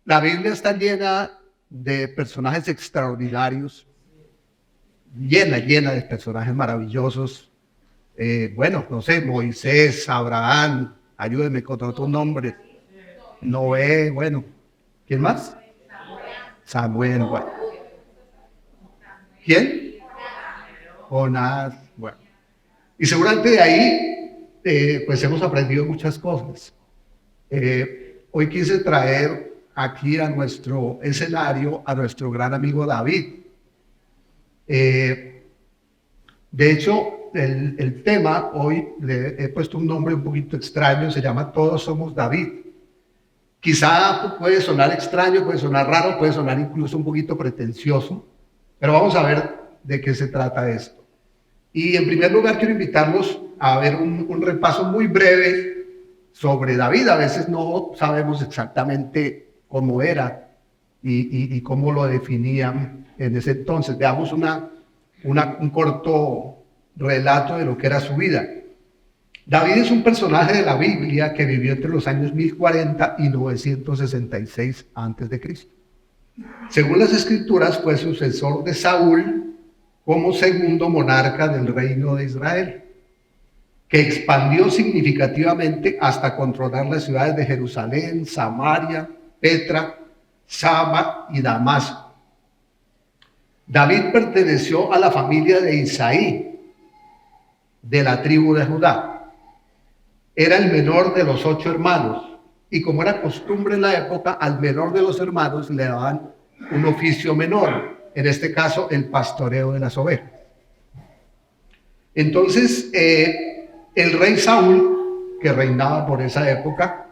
La Biblia está llena de personajes extraordinarios, llena de personajes maravillosos. Bueno, no sé, Moisés, Abraham, ayúdenme con otros nombres. Noé, bueno, ¿quién más? Samuel, bueno. ¿Quién? Jonás, bueno. Y seguramente de ahí, pues hemos aprendido muchas cosas. Hoy quise traer aquí a nuestro escenario a nuestro gran amigo David. De hecho, el tema hoy le he puesto un nombre un poquito extraño, se llama Todos somos David. Quizá puede sonar extraño, puede sonar raro, puede sonar incluso un poquito pretencioso, pero vamos a ver de qué se trata esto. Y en primer lugar quiero invitarlos a ver un repaso muy breve sobre David. A veces no sabemos exactamente cómo era y cómo lo definían en ese entonces. Veamos un corto relato de lo que era su vida. David es un personaje de la Biblia que vivió entre los años 1040 y 966 a.C. Según las escrituras, fue sucesor de Saúl como segundo monarca del reino de Israel, que expandió significativamente hasta controlar las ciudades de Jerusalén, Samaria, Petra, Saba y Damasco. David perteneció a la familia de Isaí, de la tribu de Judá. Era el menor de los 8 hermanos, y como era costumbre en la época, al menor de los hermanos le daban un oficio menor, en este caso el pastoreo de las ovejas. Entonces, el rey Saúl, que reinaba por esa época,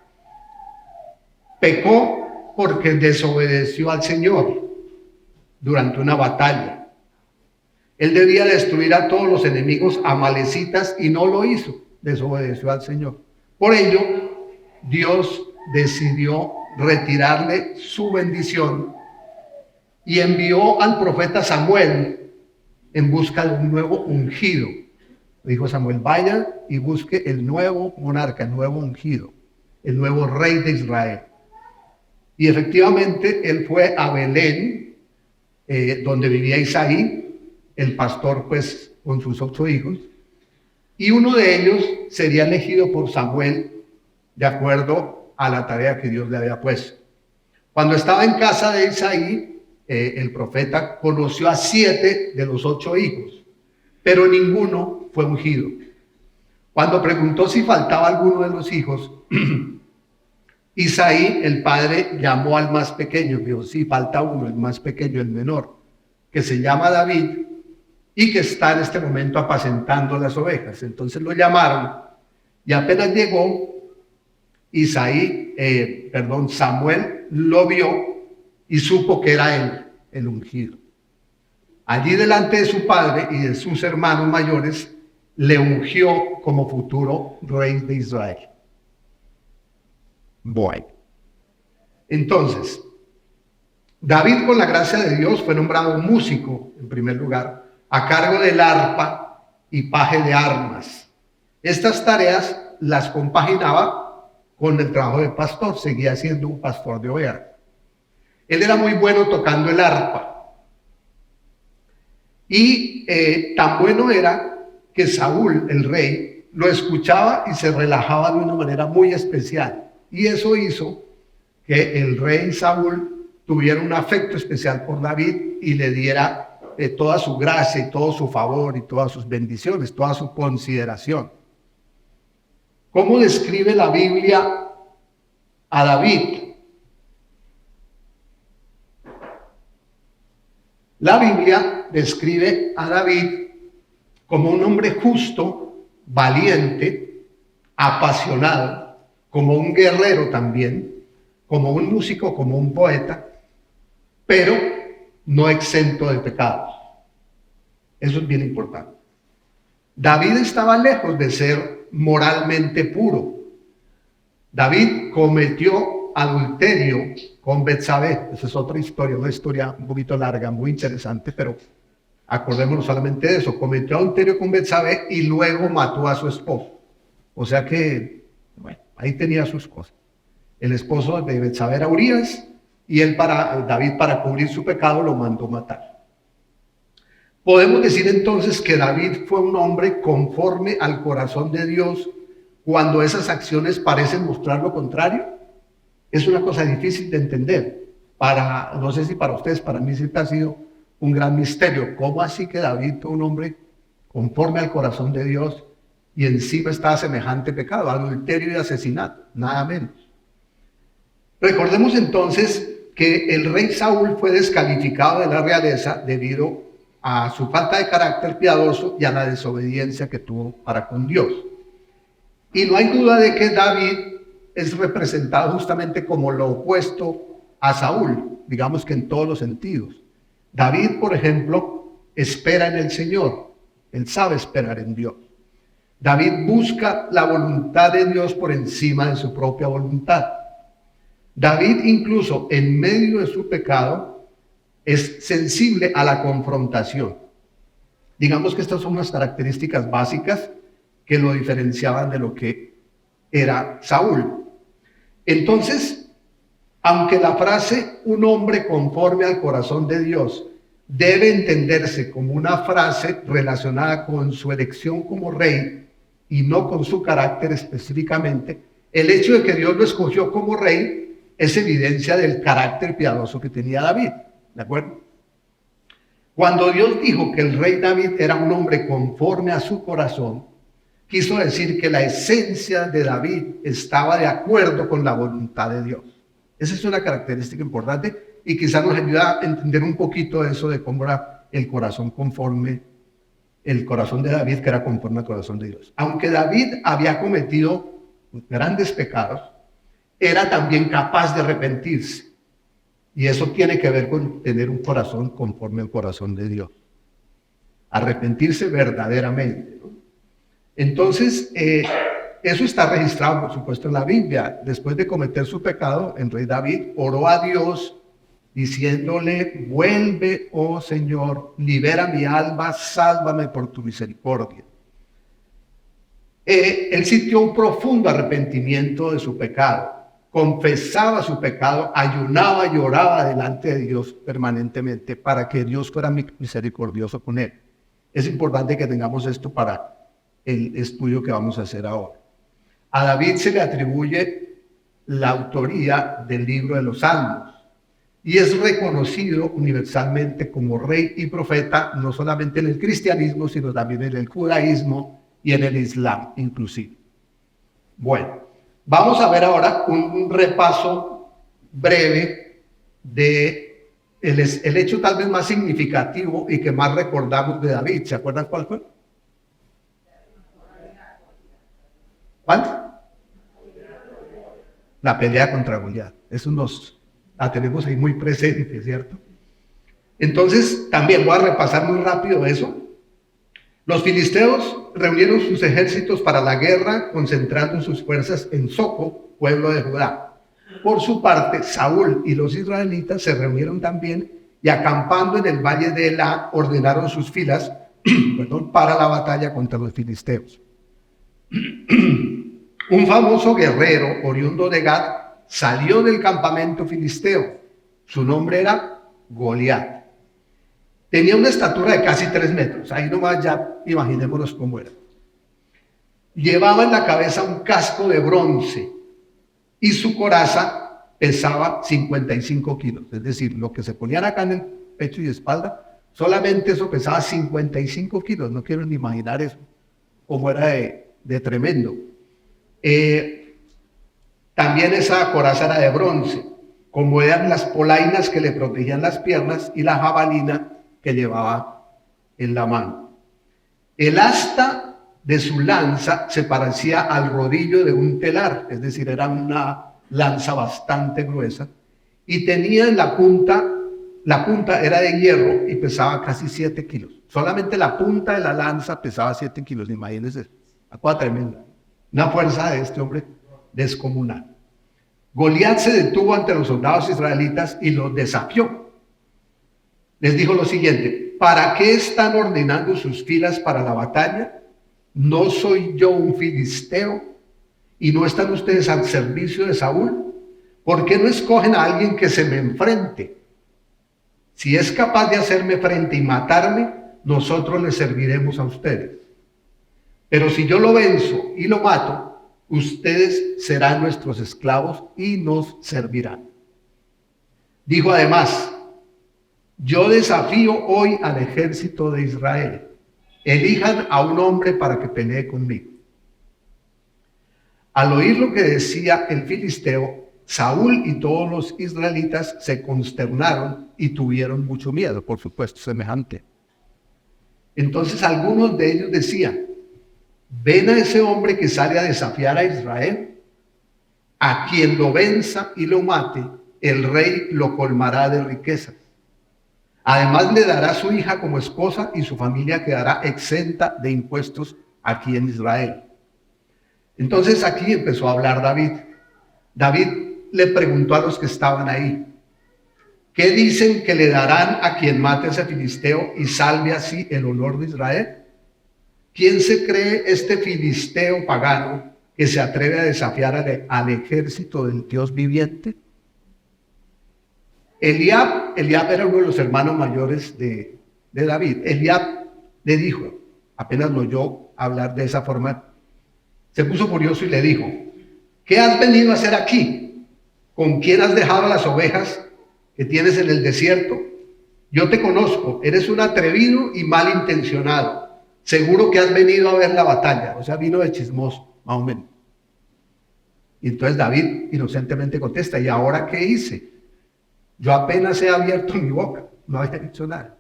pecó porque desobedeció al Señor durante una batalla. Él debía destruir a todos los enemigos amalecitas y no lo hizo, desobedeció al Señor. Por ello, Dios decidió retirarle su bendición y envió al profeta Samuel en busca de un nuevo ungido. Dijo Samuel, vaya y busque el nuevo monarca, el nuevo ungido, el nuevo rey de Israel. Y efectivamente él fue a Belén, donde vivía Isaí, el pastor pues con sus 8 hijos, y uno de ellos sería elegido por Samuel de acuerdo a la tarea que Dios le había puesto. Cuando estaba en casa de Isaí, el profeta conoció a 7 de los 8 hijos, pero ninguno fue ungido. Cuando preguntó si faltaba alguno de los hijos, Isaí, el padre, llamó al más pequeño, dijo, sí, falta uno, el más pequeño, el menor, que se llama David y que está en este momento apacentando las ovejas. Entonces lo llamaron y apenas llegó, Samuel lo vio y supo que era él, el ungido. Allí delante de su padre y de sus hermanos mayores, le ungió como futuro rey de Israel. Bueno, entonces, David, con la gracia de Dios, fue nombrado músico, en primer lugar, a cargo del arpa y paje de armas. Estas tareas las compaginaba con el trabajo de pastor, seguía siendo un pastor de ovejas. Él era muy bueno tocando el arpa. Y tan bueno era que Saúl, el rey, lo escuchaba y se relajaba de una manera muy especial. Y eso hizo que el rey Saúl tuviera un afecto especial por David y le diera toda su gracia y todo su favor y todas sus bendiciones, toda su consideración. ¿Cómo describe la Biblia a David? La Biblia describe a David como un hombre justo, valiente, apasionado, como un guerrero también, como un músico, como un poeta, pero no exento de pecados. Eso es bien importante. David estaba lejos de ser moralmente puro. David cometió adulterio con Betsabé. Esa es otra historia, una historia un poquito larga, muy interesante, pero acordémonos solamente de eso. Cometió adulterio con Betsabé y luego mató a su esposo. O sea que, bueno, ahí tenía sus cosas. El esposo de Betsabé era Urías y David, para cubrir su pecado, lo mandó matar. Podemos decir entonces que David fue un hombre conforme al corazón de Dios cuando esas acciones parecen mostrar lo contrario. Es una cosa difícil de entender. No sé si para ustedes, para mí siempre ha sido un gran misterio. ¿Cómo así que David fue un hombre conforme al corazón de Dios y encima estaba semejante pecado, adulterio y asesinato? Nada menos. Recordemos entonces que el rey Saúl fue descalificado de la realeza debido a su falta de carácter piadoso y a la desobediencia que tuvo para con Dios. Y no hay duda de que David es representado justamente como lo opuesto a Saúl, digamos que en todos los sentidos. David, por ejemplo, espera en el Señor, él sabe esperar en Dios. David busca la voluntad de Dios por encima de su propia voluntad. David, incluso en medio de su pecado, es sensible a la confrontación. Digamos que estas son unas características básicas que lo diferenciaban de lo que era Saúl. Entonces, aunque la frase "un hombre conforme al corazón de Dios" debe entenderse como una frase relacionada con su elección como rey y no con su carácter específicamente, el hecho de que Dios lo escogió como rey es evidencia del carácter piadoso que tenía David, ¿de acuerdo? Cuando Dios dijo que el rey David era un hombre conforme a su corazón, quiso decir que la esencia de David estaba de acuerdo con la voluntad de Dios. Esa es una característica importante y quizás nos ayuda a entender un poquito eso de cómo era el corazón de David, que era conforme al corazón de Dios. Aunque David había cometido grandes pecados, era también capaz de arrepentirse. Y eso tiene que ver con tener un corazón conforme al corazón de Dios. Arrepentirse verdaderamente, ¿no? Entonces, eso está registrado, por supuesto, en la Biblia. Después de cometer su pecado, el rey David oró a Dios diciéndole: vuelve, oh Señor, libera mi alma, sálvame por tu misericordia. Él sintió un profundo arrepentimiento de su pecado, confesaba su pecado, ayunaba y oraba delante de Dios permanentemente para que Dios fuera misericordioso con él. Es importante que tengamos esto para el estudio que vamos a hacer ahora. A David se le atribuye la autoría del libro de los Salmos y es reconocido universalmente como rey y profeta, no solamente en el cristianismo, sino también en el judaísmo y en el islam inclusive. Bueno, vamos a ver ahora un repaso breve de el hecho tal vez más significativo y que más recordamos de David. ¿Se acuerdan cuál fue? ¿Cuál? La pelea contra Goliat. Eso la tenemos ahí muy presente, ¿cierto? Entonces, también voy a repasar muy rápido eso. Los filisteos reunieron sus ejércitos para la guerra, concentrando sus fuerzas en Soco, pueblo de Judá. Por su parte, Saúl y los israelitas se reunieron también y, acampando en el valle de Elá, ordenaron sus filas para la batalla contra los filisteos. Un famoso guerrero oriundo de Gat salió del campamento filisteo. Su nombre era Goliat. Tenía una estatura de casi 3 metros. Ahí nomás ya imaginémonos cómo era. Llevaba en la cabeza un casco de bronce y su coraza pesaba 55 kilos. Es decir, lo que se ponían acá en el pecho y espalda, solamente eso pesaba 55 kilos. No quiero ni imaginar eso, cómo era de tremendo. También esa coraza era de bronce, como eran las polainas que le protegían las piernas y la jabalina que llevaba en la mano. El asta de su lanza se parecía al rodillo de un telar, es decir, era una lanza bastante gruesa, y tenía en la punta era de hierro y pesaba casi 7 kilos. Solamente la punta de la lanza pesaba 7 kilos, imagínense, una cosa tremenda. Una fuerza de este hombre descomunal. Goliat se detuvo ante los soldados israelitas y los desafió. Les dijo lo siguiente: ¿para qué están ordenando sus filas para la batalla? ¿No soy yo un filisteo? ¿Y no están ustedes al servicio de Saúl? ¿por qué no escogen a alguien que se me enfrente? Si es capaz de hacerme frente y matarme, nosotros les serviremos a ustedes. Pero si yo lo venzo y lo mato, ustedes serán nuestros esclavos y nos servirán. Dijo además, yo desafío hoy al ejército de Israel. Elijan a un hombre para que pelee conmigo. Al oír lo que decía el filisteo, Saúl y todos los israelitas se consternaron y tuvieron mucho miedo, por supuesto, semejante. Entonces algunos de ellos decían, ven a ese hombre que sale a desafiar a Israel. A quien lo venza y lo mate, el rey lo colmará de riquezas. Además le dará a su hija como esposa y su familia quedará exenta de impuestos aquí en Israel. Entonces aquí empezó a hablar David. David le preguntó a los que estaban ahí, ¿qué dicen que le darán a quien mate a ese filisteo y salve así el honor de Israel? ¿Quién se cree este filisteo pagano que se atreve a desafiar al ejército del Dios viviente? Eliab era uno de los hermanos mayores de David. Eliab le dijo, apenas lo oyó hablar de esa forma, se puso furioso y le dijo, ¿qué has venido a hacer aquí? ¿Con quién has dejado las ovejas que tienes en el desierto? Yo te conozco, eres un atrevido y malintencionado. Seguro que has venido a ver la batalla, o sea, vino de chismoso, más o menos. Y entonces David inocentemente contesta, ¿y ahora qué hice? Yo apenas he abierto mi boca, no había dicho nada.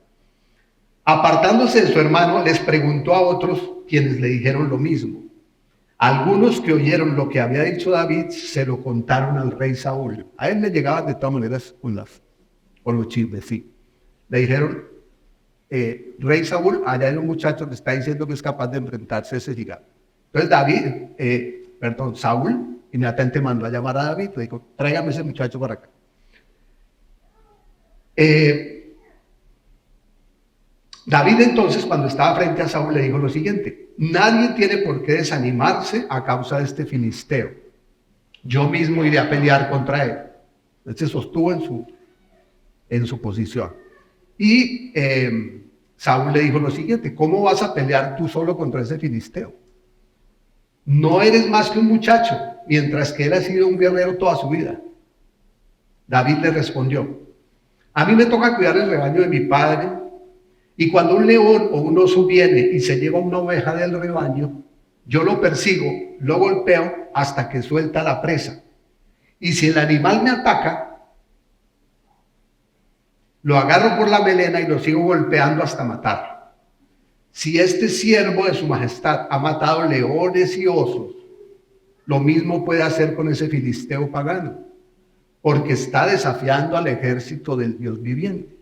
Apartándose de su hermano, les preguntó a otros quienes le dijeron lo mismo. Algunos que oyeron lo que había dicho David se lo contaron al rey Saúl. A él le llegaban de todas maneras con los chismes, sí. Le dijeron, rey Saúl, allá hay un muchacho que está diciendo que es capaz de enfrentarse a ese gigante. Entonces Saúl inmediatamente mandó a llamar a David, le dijo, tráigame ese muchacho para acá. David entonces, cuando estaba frente a Saúl, le dijo lo siguiente, nadie tiene por qué desanimarse a causa de este filisteo. Yo mismo iré a pelear contra él. Él se sostuvo en su posición. Y Saúl le dijo lo siguiente, ¿cómo vas a pelear tú solo contra ese filisteo? No eres más que un muchacho, mientras que él ha sido un guerrero toda su vida. David le respondió, a mí me toca cuidar el rebaño de mi padre, y cuando un león o un oso viene y se lleva una oveja del rebaño, yo lo persigo, lo golpeo hasta que suelta la presa. Y si el animal me ataca, lo agarro por la melena y lo sigo golpeando hasta matarlo. Si este siervo de su majestad ha matado leones y osos, lo mismo puede hacer con ese filisteo pagano, porque está desafiando al ejército del Dios viviente.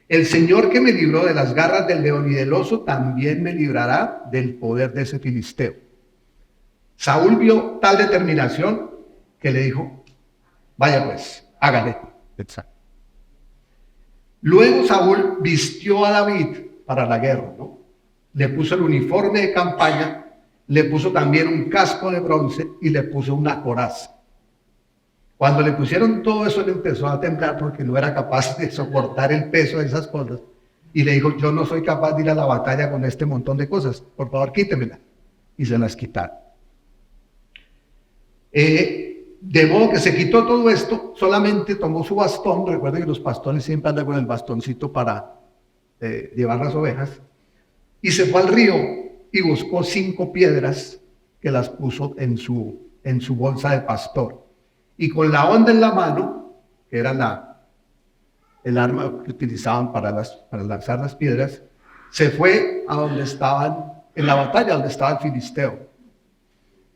El Señor que me libró de las garras del león y del oso, también me librará del poder de ese filisteo. Saúl vio tal determinación que le dijo, vaya pues, hágale. Luego Saúl vistió a David para la guerra, ¿no? Le puso el uniforme de campaña, le puso también un casco de bronce y le puso una coraza. Cuando le pusieron todo eso, él empezó a temblar porque no era capaz de soportar el peso de esas cosas. Y le dijo, yo no soy capaz de ir a la batalla con este montón de cosas. Por favor, quítemela. Y se las quitaron. De modo que se quitó todo esto, solamente tomó su bastón. Recuerden que los pastores siempre andan con el bastoncito para llevar las ovejas. Y se fue al río y buscó 5 piedras que las puso en su bolsa de pastor. Y con la honda en la mano, que era el arma que utilizaban para lanzar las piedras, se fue a donde estaban, en la batalla, donde estaba el filisteo.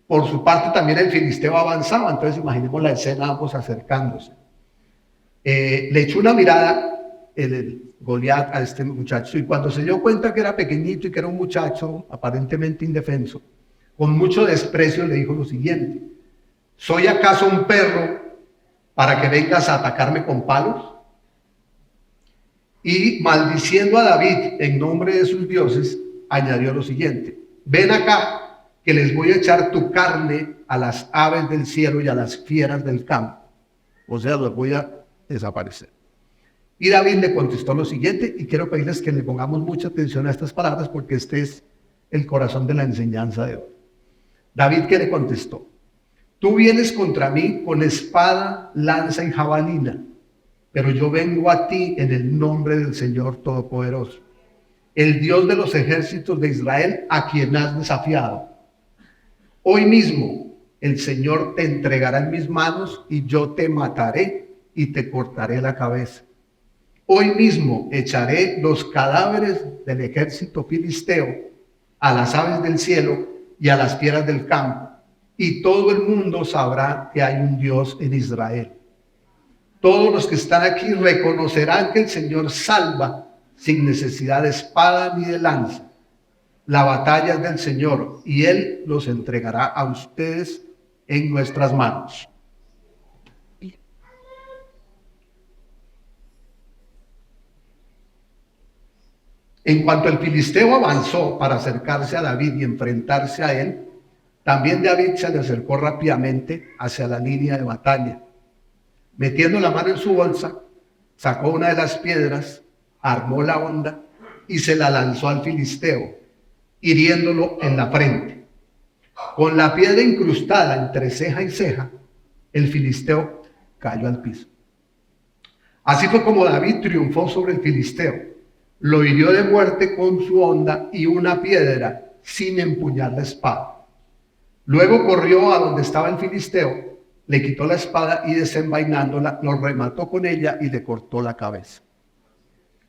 Por su parte también el filisteo avanzaba, entonces imaginemos la escena, ambos acercándose. Le echó una mirada el Goliat a este muchacho, y cuando se dio cuenta que era pequeñito y que era un muchacho aparentemente indefenso, con mucho desprecio le dijo lo siguiente, ¿soy acaso un perro para que vengas a atacarme con palos? Y maldiciendo a David en nombre de sus dioses, añadió lo siguiente, ven acá que les voy a echar tu carne a las aves del cielo y a las fieras del campo. o sea, los voy a desaparecer. Y David le contestó lo siguiente, y quiero pedirles que le pongamos mucha atención a estas palabras porque este es el corazón de la enseñanza de hoy. David, ¿qué le contestó? Tú vienes contra mí con espada, lanza y jabalina, pero yo vengo a ti en el nombre del Señor Todopoderoso, el Dios de los ejércitos de Israel, a quien has desafiado. Hoy mismo el Señor te entregará en mis manos y yo te mataré y te cortaré la cabeza. Hoy mismo echaré los cadáveres del ejército filisteo a las aves del cielo y a las fieras del campo, y todo el mundo sabrá que hay un Dios en Israel. Todos los que están aquí reconocerán que el Señor salva sin necesidad de espada ni de lanza. La batalla es del Señor y Él los entregará a ustedes en nuestras manos. En cuanto el filisteo avanzó para acercarse a David y enfrentarse a él, también David se le acercó rápidamente hacia la línea de batalla. Metiendo la mano en su bolsa, sacó una de las piedras, armó la honda y se la lanzó al filisteo, hiriéndolo en la frente. Con la piedra incrustada entre ceja y ceja, el filisteo cayó al piso. Así fue como David triunfó sobre el filisteo. Lo hirió de muerte con su honda y una piedra, sin empuñar la espada. Luego corrió a donde estaba el filisteo, le quitó la espada y desenvainándola, lo remató con ella y le cortó la cabeza.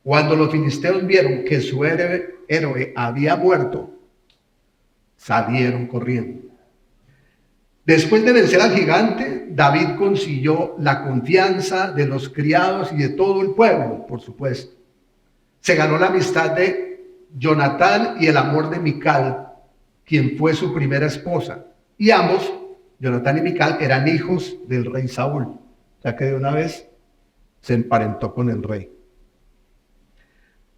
Cuando los filisteos vieron que su héroe había muerto, salieron corriendo. Después de vencer al gigante, David consiguió la confianza de los criados y de todo el pueblo, por supuesto. Se ganó la amistad de Jonatán y el amor de Mical, quien fue su primera esposa. Y ambos, Jonatán y Mical, eran hijos del rey Saúl. O sea que de una vez se emparentó con el rey.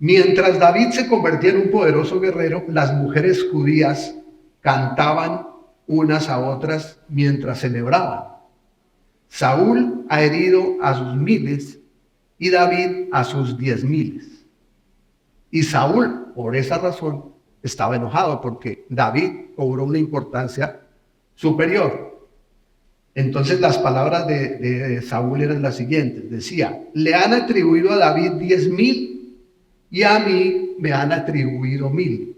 Mientras David se convertía en un poderoso guerrero, las mujeres judías cantaban unas a otras mientras celebraban. Saúl ha herido a sus miles y David a sus 10,000. Y Saúl, por esa razón, estaba enojado porque David cobró una importancia superior. Entonces las palabras de Saúl eran las siguientes. Decía, le han atribuido a David 10,000 y a mí me han atribuido 1,000.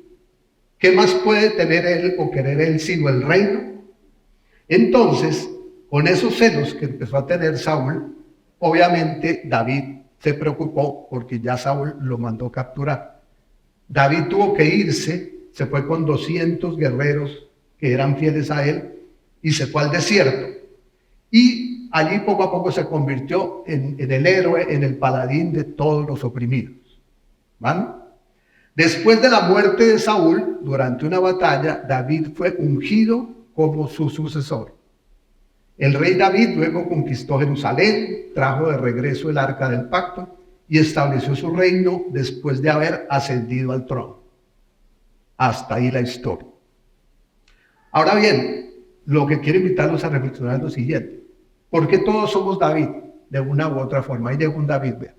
¿Qué más puede tener él o querer él sino el reino? Entonces, con esos celos que empezó a tener Saúl, obviamente David se preocupó porque ya Saúl lo mandó capturar. David tuvo que irse, se fue con 200 guerreros que eran fieles a él y se fue al desierto. Y allí poco a poco se convirtió en el héroe, en el paladín de todos los oprimidos. ¿Vale? Después de la muerte de Saúl, durante una batalla, David fue ungido como su sucesor. El rey David luego conquistó Jerusalén, trajo de regreso el arca del pacto y estableció su reino después de haber ascendido al trono. Hasta ahí la historia. Ahora bien, lo que quiero invitarlos a reflexionar es lo siguiente. ¿Por qué todos somos David? De una u otra forma. Ahí llegó un David, vean.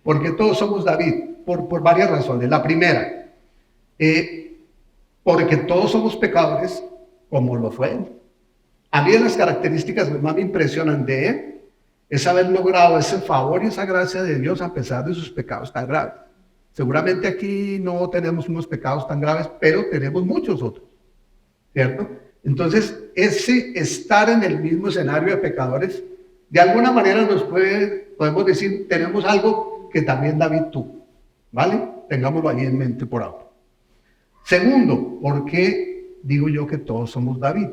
Porque todos somos David, por varias razones. La primera, porque todos somos pecadores, como lo fue él. A mí de las características que más me impresionan de él es haber logrado ese favor y esa gracia de Dios a pesar de sus pecados tan graves. Seguramente aquí no tenemos unos pecados tan graves, pero tenemos muchos otros, ¿cierto? Entonces, ese estar en el mismo escenario de pecadores, de alguna manera podemos decir, tenemos algo que también David tuvo, ¿vale? Tengámoslo ahí en mente por ahora. Segundo, ¿por qué digo yo que todos somos David?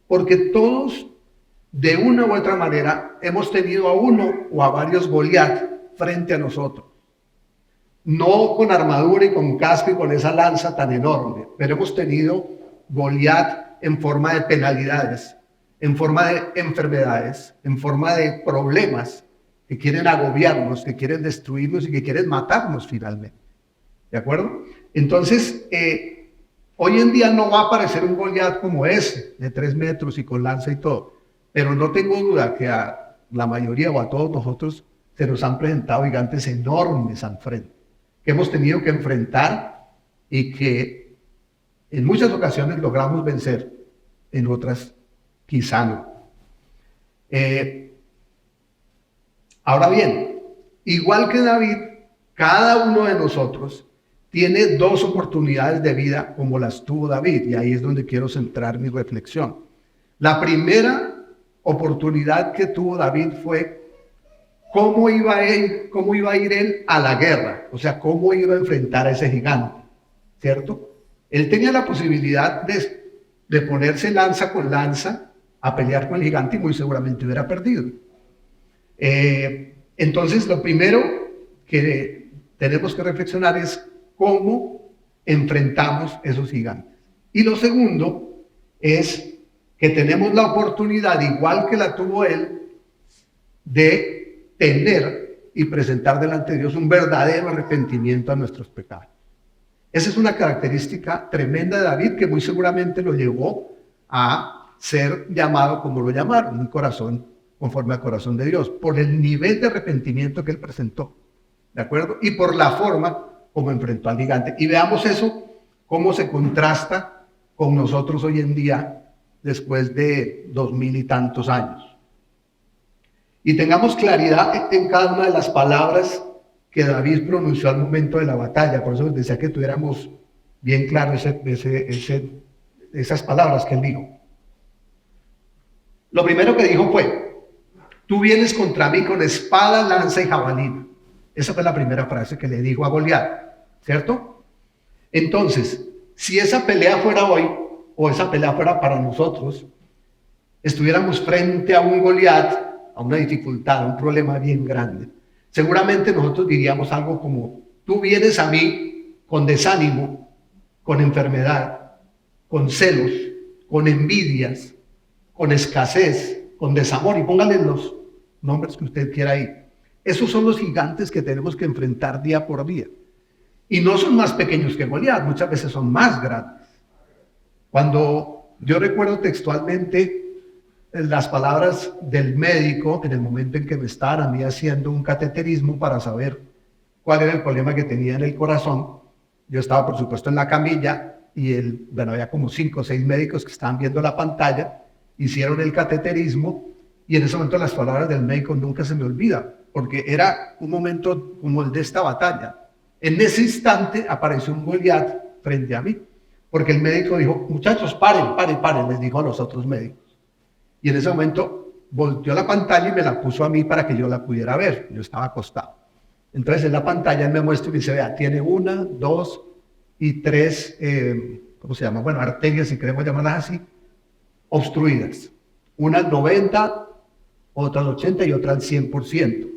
Porque todos, de una u otra manera, hemos tenido a uno o a varios Goliat frente a nosotros. No con armadura y con casco y con esa lanza tan enorme, pero hemos tenido Goliat en forma de penalidades, en forma de enfermedades, en forma de problemas que quieren agobiarnos, que quieren destruirnos y que quieren matarnos finalmente. ¿De acuerdo? Entonces, hoy en día no va a aparecer un Goliat como ese, de 3 metros y con lanza y todo. Pero no tengo duda que a la mayoría o a todos nosotros se nos han presentado gigantes enormes al frente, que hemos tenido que enfrentar y que en muchas ocasiones logramos vencer, en otras quizá no. Ahora bien, igual que David, cada uno de nosotros tiene dos oportunidades de vida como las tuvo David, y ahí es donde quiero centrar mi reflexión. La primera oportunidad que tuvo David fue cómo iba a ir él a la guerra, o sea, cómo iba a enfrentar a ese gigante, ¿cierto? Él tenía la posibilidad de ponerse lanza con lanza a pelear con el gigante y muy seguramente hubiera perdido. Entonces, lo primero que tenemos que reflexionar es cómo enfrentamos esos gigantes. Y lo segundo es que tenemos la oportunidad, igual que la tuvo él, de tener y presentar delante de Dios un verdadero arrepentimiento a nuestros pecados. Esa es una característica tremenda de David que muy seguramente lo llevó a ser llamado como lo llamaron, un corazón conforme al corazón de Dios, por el nivel de arrepentimiento que él presentó, ¿de acuerdo? Y por la forma como enfrentó al gigante. Y veamos eso, cómo se contrasta con nosotros hoy en día, después de 2000 y tantos años. Y tengamos claridad en cada una de las palabras que David pronunció al momento de la batalla. Por eso les decía que tuviéramos bien claro esas palabras que él dijo. Lo primero que dijo fue: tú vienes contra mí con espada, lanza y jabalina. Esa fue la primera frase que le dijo a Goliat, ¿cierto? Entonces, si esa pelea fuera hoy, o esa pelea fuera para nosotros, estuviéramos frente a un Goliat, a una dificultad, a un problema bien grande, seguramente nosotros diríamos algo como: tú vienes a mí con desánimo, con enfermedad, con celos, con envidias, con escasez, con desamor, y póngale los nombres que usted quiera ahí. Esos son los gigantes que tenemos que enfrentar día por día. Y no son más pequeños que Goliat, muchas veces son más grandes. Cuando yo recuerdo textualmente las palabras del médico en el momento en que me estaban a mí haciendo un cateterismo para saber cuál era el problema que tenía en el corazón, yo estaba por supuesto en la camilla y había como 5 o 6 médicos que estaban viendo la pantalla, hicieron el cateterismo y en ese momento las palabras del médico nunca se me olvidan, porque era un momento como el de esta batalla. En ese instante apareció un Goliat frente a mí, porque el médico dijo: muchachos, paren, les dijo a los otros médicos. Y en ese momento volteó la pantalla y me la puso a mí para que yo la pudiera ver. Yo estaba acostado. Entonces en la pantalla él me muestra y me dice: vea, tiene 1, 2 y 3, ¿cómo se llama? Bueno, arterias, si queremos llamarlas así, obstruidas. Unas 90, otras 80 y otras 100%.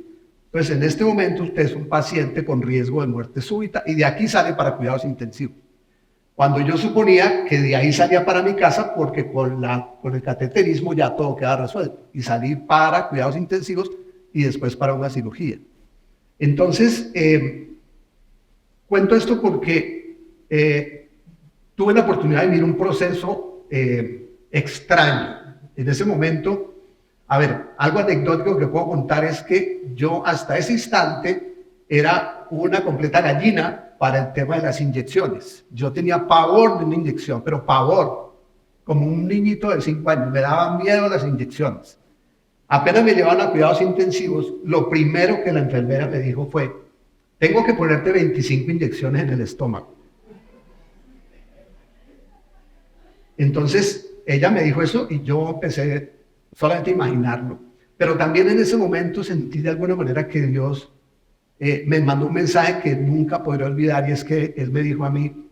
Entonces en este momento usted es un paciente con riesgo de muerte súbita y de aquí sale para cuidados intensivos. Cuando yo suponía que de ahí salía para mi casa porque con el cateterismo ya todo queda resuelto y salí para cuidados intensivos y después para una cirugía. Entonces, cuento esto porque tuve la oportunidad de vivir un proceso extraño. En ese momento, a ver, algo anecdótico que puedo contar es que yo hasta ese instante era una completa gallina para el tema de las inyecciones. Yo tenía pavor de una inyección, pero pavor, como un niñito de 5 años, me daban miedo las inyecciones. Apenas me llevaban a cuidados intensivos, lo primero que la enfermera me dijo fue: tengo que ponerte 25 inyecciones en el estómago. Entonces, ella me dijo eso y yo empecé solamente a imaginarlo. Pero también en ese momento sentí de alguna manera que Dios me mandó un mensaje que nunca podré olvidar, y es que Él me dijo a mí: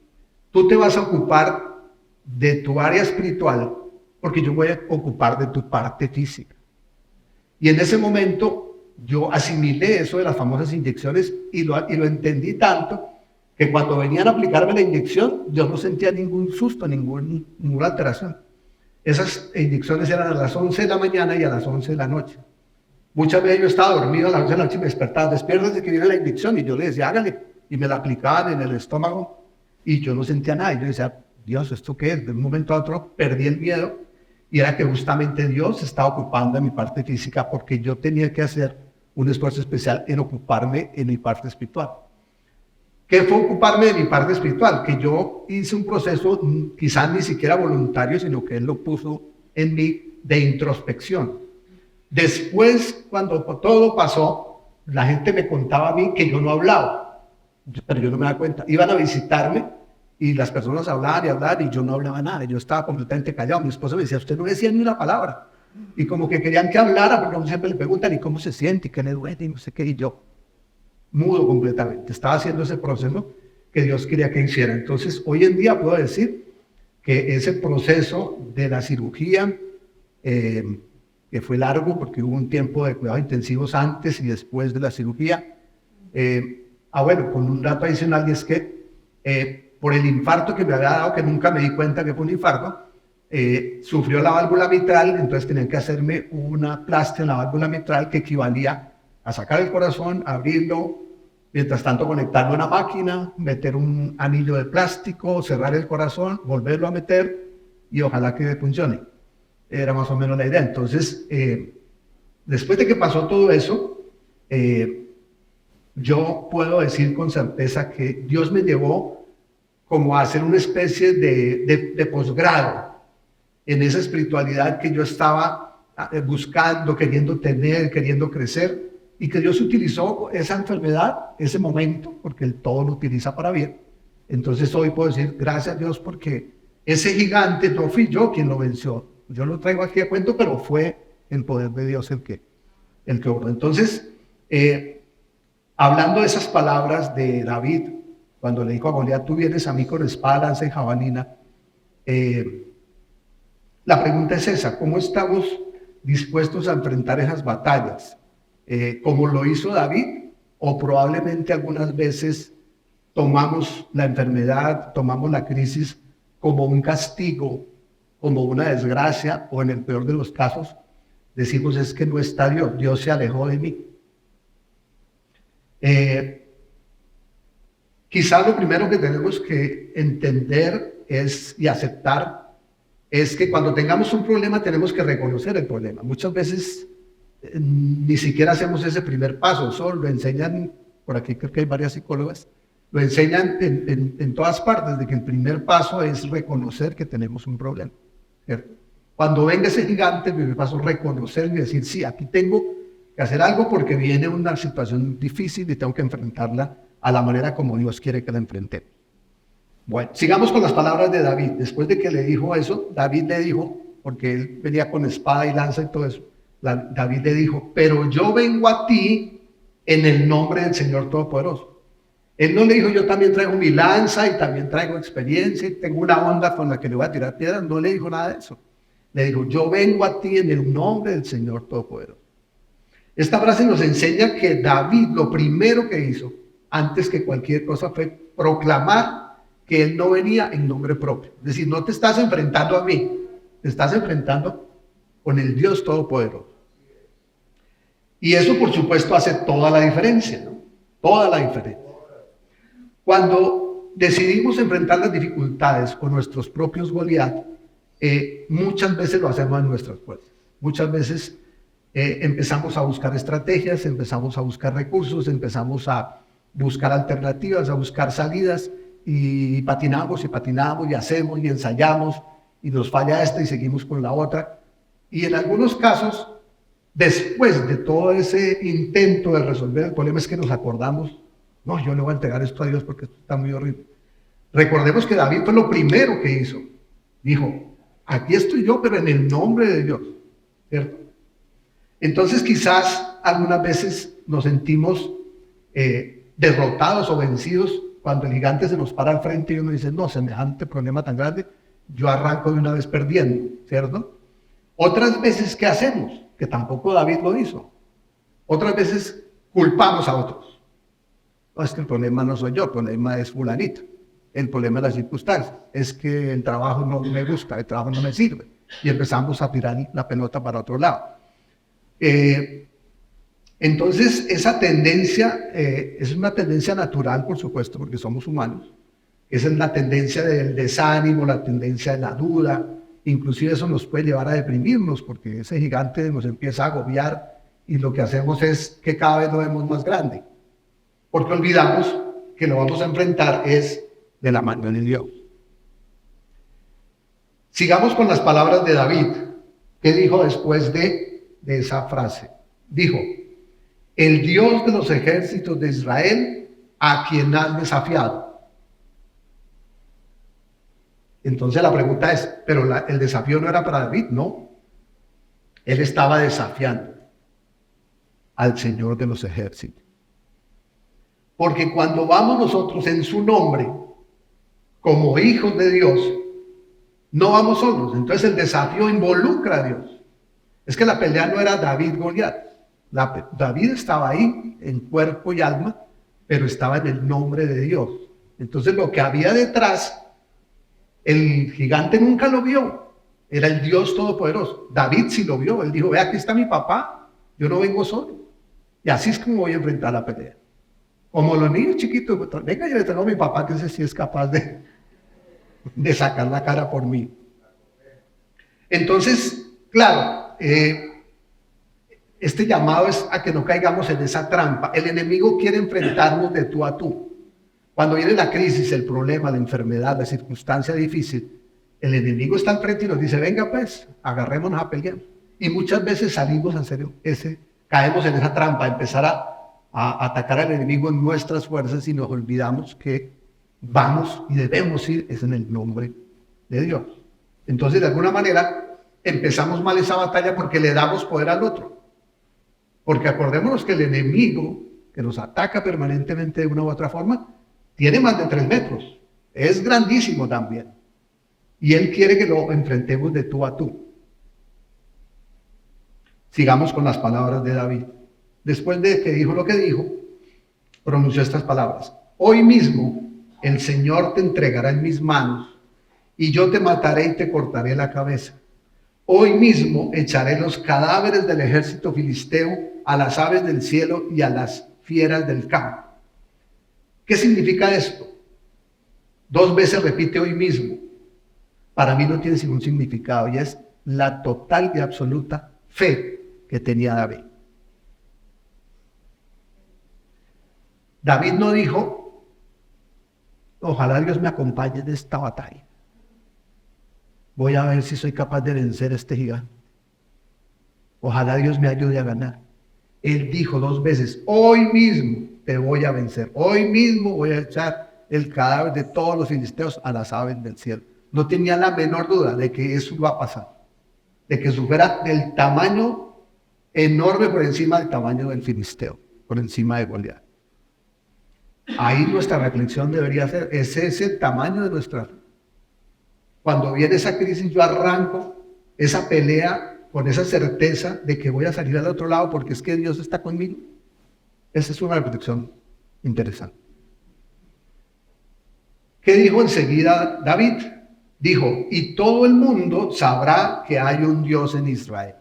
tú te vas a ocupar de tu área espiritual porque yo voy a ocupar de tu parte física. Y en ese momento yo asimilé eso de las famosas inyecciones y lo entendí tanto que cuando venían a aplicarme la inyección yo no sentía ningún susto, ninguna alteración. Esas inyecciones eran a las 11 de la mañana y a las 11 de la noche. Muchas veces yo estaba dormido a las 11 de la noche y me despertaba: despiértate que viene la inyección, y yo le decía: hágale, y me la aplicaban en el estómago y yo no sentía nada. Y yo decía: Dios, ¿esto qué es? De un momento a otro perdí el miedo y era que justamente Dios se estaba ocupando de mi parte física porque yo tenía que hacer un esfuerzo especial en ocuparme en mi parte espiritual. ¿Qué fue ocuparme de mi parte espiritual? Que yo hice un proceso quizás ni siquiera voluntario, sino que Él lo puso en mí de introspección. Después, cuando todo pasó, la gente me contaba a mí que yo no hablaba, pero yo no me daba cuenta. Iban a visitarme y las personas hablaban y hablaban y yo no hablaba nada. Yo estaba completamente callado. Mi esposo me decía, usted no decía ni una palabra. Y como que querían que hablara, porque como siempre le preguntan, ¿y cómo se siente? ¿Y qué le duele? Y no sé qué. Y yo, mudo completamente. Estaba haciendo ese proceso que Dios quería que hiciera. Entonces, hoy en día puedo decir que ese proceso de la cirugía, que fue largo porque hubo un tiempo de cuidados intensivos antes y después de la cirugía. Bueno, con un dato adicional, y es que por el infarto que me había dado, que nunca me di cuenta que fue un infarto, sufrió la válvula mitral, entonces tenían que hacerme una plastia en la válvula mitral que equivalía a sacar el corazón, abrirlo, mientras tanto conectarlo a una máquina, meter un anillo de plástico, cerrar el corazón, volverlo a meter y ojalá que funcione. Era más o menos la idea. Entonces, después de que pasó todo eso, yo puedo decir con certeza que Dios me llevó como a hacer una especie de posgrado en esa espiritualidad que yo estaba buscando, queriendo tener, queriendo crecer, y que Dios utilizó esa enfermedad, ese momento, porque Él todo lo utiliza para bien. Entonces hoy puedo decir, gracias a Dios, porque ese gigante no fui yo quien lo venció. Yo lo traigo aquí a cuento, pero fue el poder de Dios el que obró. Entonces, hablando de esas palabras de David, cuando le dijo a Goliat, tú vienes a mí con espada, lanza y jabalina, la pregunta es esa, ¿cómo estamos dispuestos a enfrentar esas batallas? ¿Como lo hizo David? O probablemente algunas veces tomamos la enfermedad, tomamos la crisis como un castigo, como una desgracia, o en el peor de los casos, decimos es que no está Dios, Dios se alejó de mí. Quizás lo primero que tenemos que entender y aceptar es que cuando tengamos un problema tenemos que reconocer el problema. Muchas veces ni siquiera hacemos ese primer paso, eso lo enseñan, por aquí creo que hay varias psicólogas, lo enseñan en todas partes, de que el primer paso es reconocer que tenemos un problema, ¿cierto? Cuando venga ese gigante, el primer paso es reconocer y decir, sí, aquí tengo que hacer algo porque viene una situación difícil y tengo que enfrentarla a la manera como Dios quiere que la enfrentemos. Bueno, sigamos con las palabras de David. Después de que le dijo eso, David le dijo, porque él venía con espada y lanza y todo eso, David le dijo, pero yo vengo a ti en el nombre del Señor Todopoderoso. Él no le dijo, yo también traigo mi lanza y también traigo experiencia y tengo una onda con la que le voy a tirar piedras. No le dijo nada de eso. Le dijo, yo vengo a ti en el nombre del Señor Todopoderoso. Esta frase nos enseña que David lo primero que hizo, antes que cualquier cosa, fue proclamar que él no venía en nombre propio. Es decir, no te estás enfrentando a mí, te estás enfrentando con el Dios Todopoderoso. Y eso, por supuesto, hace toda la diferencia, ¿no? Toda la diferencia. Cuando decidimos enfrentar las dificultades con nuestros propios Goliat, muchas veces lo hacemos en nuestras fuerzas. Muchas veces empezamos a buscar estrategias, empezamos a buscar recursos, empezamos a buscar alternativas, a buscar salidas, y patinamos y hacemos y ensayamos, y nos falla esta y seguimos con la otra. Y en algunos casos, después de todo ese intento de resolver el problema, es que nos acordamos, no, yo le voy a entregar esto a Dios porque esto está muy horrible. Recordemos que David fue lo primero que hizo. Dijo, aquí estoy yo, pero en el nombre de Dios, ¿cierto? Entonces quizás algunas veces nos sentimos derrotados o vencidos cuando el gigante se nos para al frente y uno dice, no, semejante problema tan grande, yo arranco de una vez perdiendo, ¿cierto? Otras veces, ¿qué hacemos? Que tampoco David lo hizo. Otras veces culpamos a otros. No, es que el problema no soy yo, el problema es fulanito. El problema es las circunstancias. Es que el trabajo no me gusta, el trabajo no me sirve. Y empezamos a tirar la pelota para otro lado. Entonces, esa tendencia es una tendencia natural, por supuesto, porque somos humanos. Esa es la tendencia del desánimo, la tendencia de la duda, inclusive eso nos puede llevar a deprimirnos, porque ese gigante nos empieza a agobiar y lo que hacemos es que cada vez lo vemos más grande, porque olvidamos que lo vamos a enfrentar es de la mano de Dios. Sigamos con las palabras de David. ¿Qué dijo después de esa frase? Dijo: el Dios de los ejércitos de Israel, a quien has desafiado. Entonces la pregunta es, pero el desafío no era para David, no. Él estaba desafiando al Señor de los ejércitos. Porque cuando vamos nosotros en su nombre, como hijos de Dios, no vamos solos. Entonces el desafío involucra a Dios. Es que la pelea no era David-Goliat. David estaba ahí en cuerpo y alma, pero estaba en el nombre de Dios. Entonces lo que había detrás, el gigante nunca lo vio. Era el Dios Todopoderoso. David sí lo vio. Él dijo: ve, aquí está mi papá, yo no vengo solo. Y así es como voy a enfrentar la pelea. Como los niños chiquitos: venga, yo le traigo a mi papá, que ese sí es capaz de sacar la cara por mí. Entonces, claro, este llamado es a que no caigamos en esa trampa. El enemigo quiere enfrentarnos de tú a tú. Cuando viene la crisis, el problema, la enfermedad, la circunstancia difícil, el enemigo está enfrente y nos dice: venga pues, agarrémonos a pelear. Y muchas veces salimos en serio, caemos en esa trampa, empezar a atacar al enemigo en nuestras fuerzas y nos olvidamos que vamos y debemos ir es en el nombre de Dios. Entonces, de alguna manera, empezamos mal esa batalla porque le damos poder al otro. Porque acordémonos que el enemigo que nos ataca permanentemente de una u otra forma tiene más de 3 metros. Es grandísimo también. Y él quiere que lo enfrentemos de tú a tú. Sigamos con las palabras de David. Después de que dijo lo que dijo, pronunció estas palabras: hoy mismo el Señor te entregará en mis manos, y yo te mataré y te cortaré la cabeza. Hoy mismo echaré los cadáveres del ejército filisteo a las aves del cielo y a las fieras del campo. ¿Qué significa esto? 2 veces repite hoy mismo. Para mí no tiene ningún significado, y es la total y absoluta fe que tenía David. David no dijo: ojalá Dios me acompañe en esta batalla. Voy a ver si soy capaz de vencer a este gigante. Ojalá Dios me ayude a ganar. Él dijo 2 veces: hoy mismo te voy a vencer. Hoy mismo voy a echar el cadáver de todos los filisteos a las aves del cielo. No tenía la menor duda de que eso iba a pasar. De que fuera del tamaño enorme por encima del tamaño del filisteo, por encima de Goliat. Ahí nuestra reflexión debería ser: ese es el tamaño de nuestra fe. Cuando viene esa crisis, yo arranco esa pelea con esa certeza de que voy a salir al otro lado porque es que Dios está conmigo. Esa es una reflexión interesante. ¿Qué dijo enseguida David? Dijo: y todo el mundo sabrá que hay un Dios en Israel.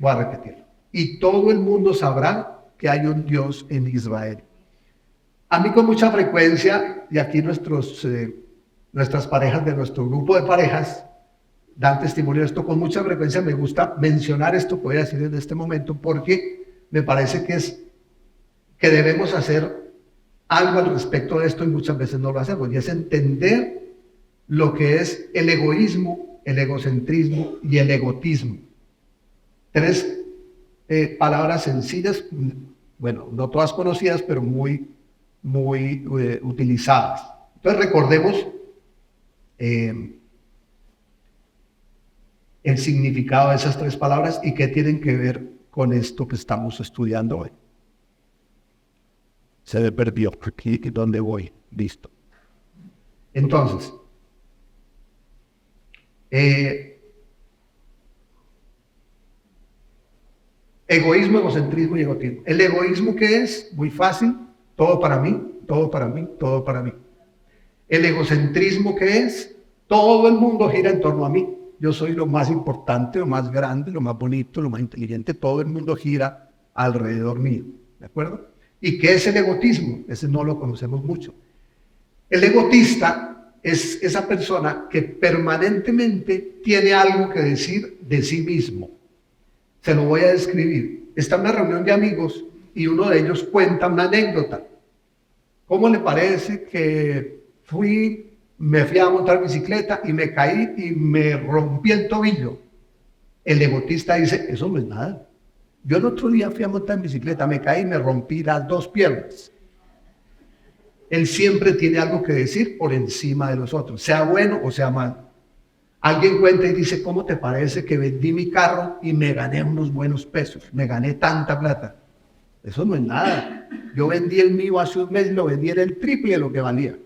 Voy a repetirlo. Y todo el mundo sabrá que hay un Dios en Israel. A mí con mucha frecuencia, y aquí nuestras parejas de nuestro grupo de parejas dan testimonio de esto, con mucha frecuencia me gusta mencionar esto, voy a decir en este momento, porque me parece que debemos hacer algo al respecto de esto y muchas veces no lo hacemos, y es entender lo que es el egoísmo, el egocentrismo y el egotismo. 3 palabras sencillas, bueno, no todas conocidas, pero muy utilizadas. Entonces recordemos el significado de esas 3 palabras y qué tienen que ver con esto que estamos estudiando hoy. Se me perdió aquí donde voy. Listo. Entonces, egoísmo, egocentrismo y egotismo. El egoísmo, ¿qué es? Muy fácil: todo para mí, todo para mí, todo para mí. El egocentrismo, ¿qué es? Todo el mundo gira en torno a mí. Yo soy lo más importante, lo más grande, lo más bonito, lo más inteligente. Todo el mundo gira alrededor mío. ¿De acuerdo? ¿Y qué es el egotismo? Ese no lo conocemos mucho. El egotista es esa persona que permanentemente tiene algo que decir de sí mismo. Se lo voy a describir. Está en una reunión de amigos y uno de ellos cuenta una anécdota. ¿Cómo le parece que me fui a montar bicicleta y me caí y me rompí el tobillo? El egotista dice, eso no es nada. Yo el otro día fui a montar en bicicleta, me caí y me rompí las 2 piernas. Él siempre tiene algo que decir por encima de los otros, sea bueno o sea malo. Alguien cuenta y dice, ¿cómo te parece que vendí mi carro y me gané unos buenos pesos? Me gané tanta plata. Eso no es nada. Yo vendí el mío hace un mes y lo vendí en el triple de lo que valía.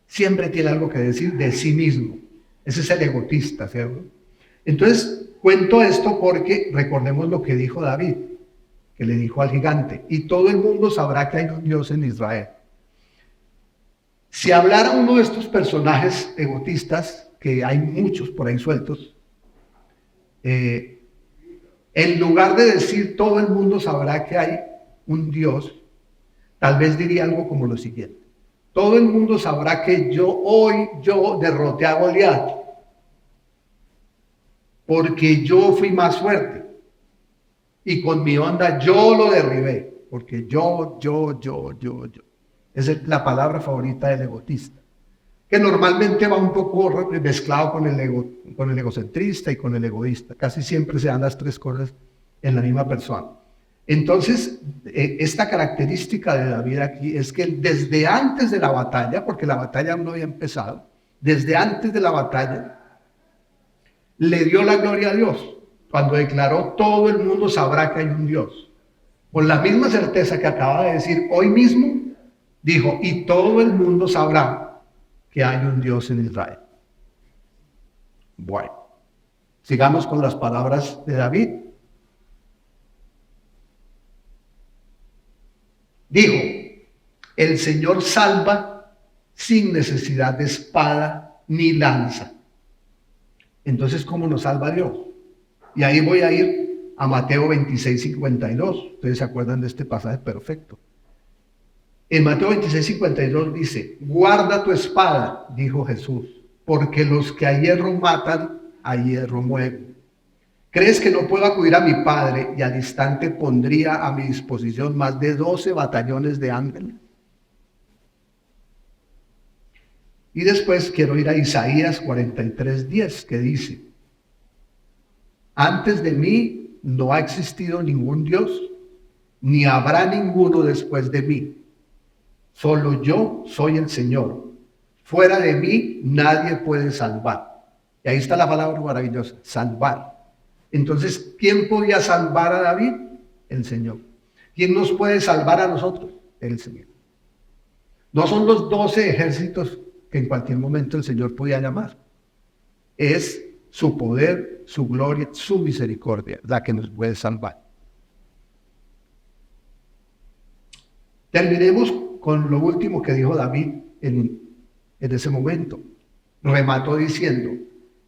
Siempre tiene algo que decir de sí mismo. Ese es el egotista, ¿cierto? Entonces, cuento esto porque recordemos lo que dijo David, que le dijo al gigante, y todo el mundo sabrá que hay un Dios en Israel. Si hablara uno de estos personajes egotistas, que hay muchos por ahí sueltos, en lugar de decir todo el mundo sabrá que hay un Dios, tal vez diría algo como lo siguiente: todo el mundo sabrá que yo derroté a Goliat, porque yo fui más fuerte y con mi onda yo lo derribé, porque yo. Esa es la palabra favorita del egotista, que normalmente va un poco mezclado con el egocentrista y con el egoísta. Casi siempre se dan las 3 cosas en la misma persona. Entonces, esta característica de David aquí es que desde antes de la batalla, porque la batalla aún no había empezado, desde antes de la batalla, le dio la gloria a Dios, cuando declaró todo el mundo sabrá que hay un Dios. Con la misma certeza que acaba de decir hoy mismo, dijo, y todo el mundo sabrá que hay un Dios en Israel. Bueno, sigamos con las palabras de David. Dijo, el Señor salva sin necesidad de espada ni lanza. Entonces, ¿cómo nos salva Dios? Y ahí voy a ir a Mateo 26:52. Ustedes se acuerdan de este pasaje perfecto. En Mateo 26:52 dice, guarda tu espada, dijo Jesús, porque los que a hierro matan, a hierro mueren. ¿Crees que no puedo acudir a mi Padre y al instante pondría a mi disposición más de 12 batallones de ángeles? Y después quiero ir a Isaías 43:10, que dice, antes de mí no ha existido ningún Dios, ni habrá ninguno después de mí. Solo yo soy el Señor. Fuera de mí nadie puede salvar. Y ahí está la palabra maravillosa, salvar. Entonces, ¿quién podía salvar a David? El Señor. ¿Quién nos puede salvar a nosotros? El Señor. No son los 12 ejércitos que en cualquier momento el Señor podía llamar. Es su poder, su gloria, su misericordia la que nos puede salvar. Terminemos con lo último que dijo David en ese momento. Remató diciendo,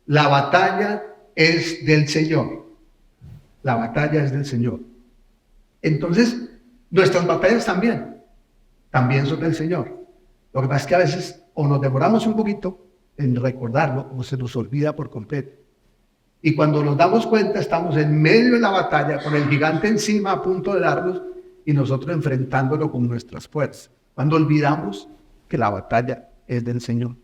la batalla es del Señor. La batalla es del Señor. Entonces, nuestras batallas también son del Señor. Lo que pasa es que a veces o nos demoramos un poquito en recordarlo o se nos olvida por completo. Y cuando nos damos cuenta, estamos en medio de la batalla con el gigante encima a punto de darnos y nosotros enfrentándolo con nuestras fuerzas. Cuando olvidamos que la batalla es del Señor.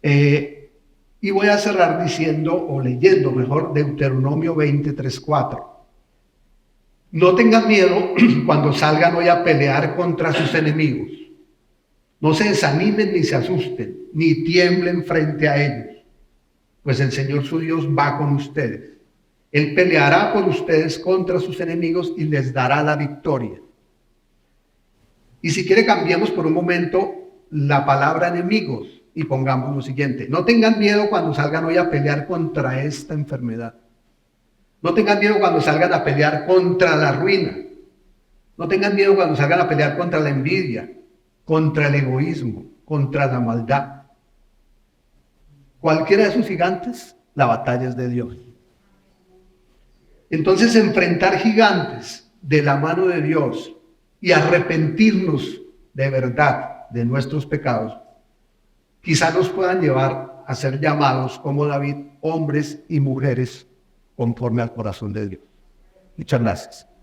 Y voy a cerrar diciendo, o leyendo mejor, Deuteronomio 23:4. No tengan miedo cuando salgan hoy a pelear contra sus enemigos. No se desanimen ni se asusten, ni tiemblen frente a ellos, pues el Señor su Dios va con ustedes. Él peleará por ustedes contra sus enemigos y les dará la victoria. Y si quiere, cambiemos por un momento la palabra enemigos y pongamos lo siguiente. No tengan miedo cuando salgan hoy a pelear contra esta enfermedad. No tengan miedo cuando salgan a pelear contra la ruina. No tengan miedo cuando salgan a pelear contra la envidia, contra el egoísmo, contra la maldad. Cualquiera de esos gigantes, la batalla es de Dios. Entonces, enfrentar gigantes de la mano de Dios y arrepentirnos de verdad de nuestros pecados, quizá nos puedan llevar a ser llamados como David, hombres y mujeres conforme al corazón de Dios. Muchas gracias.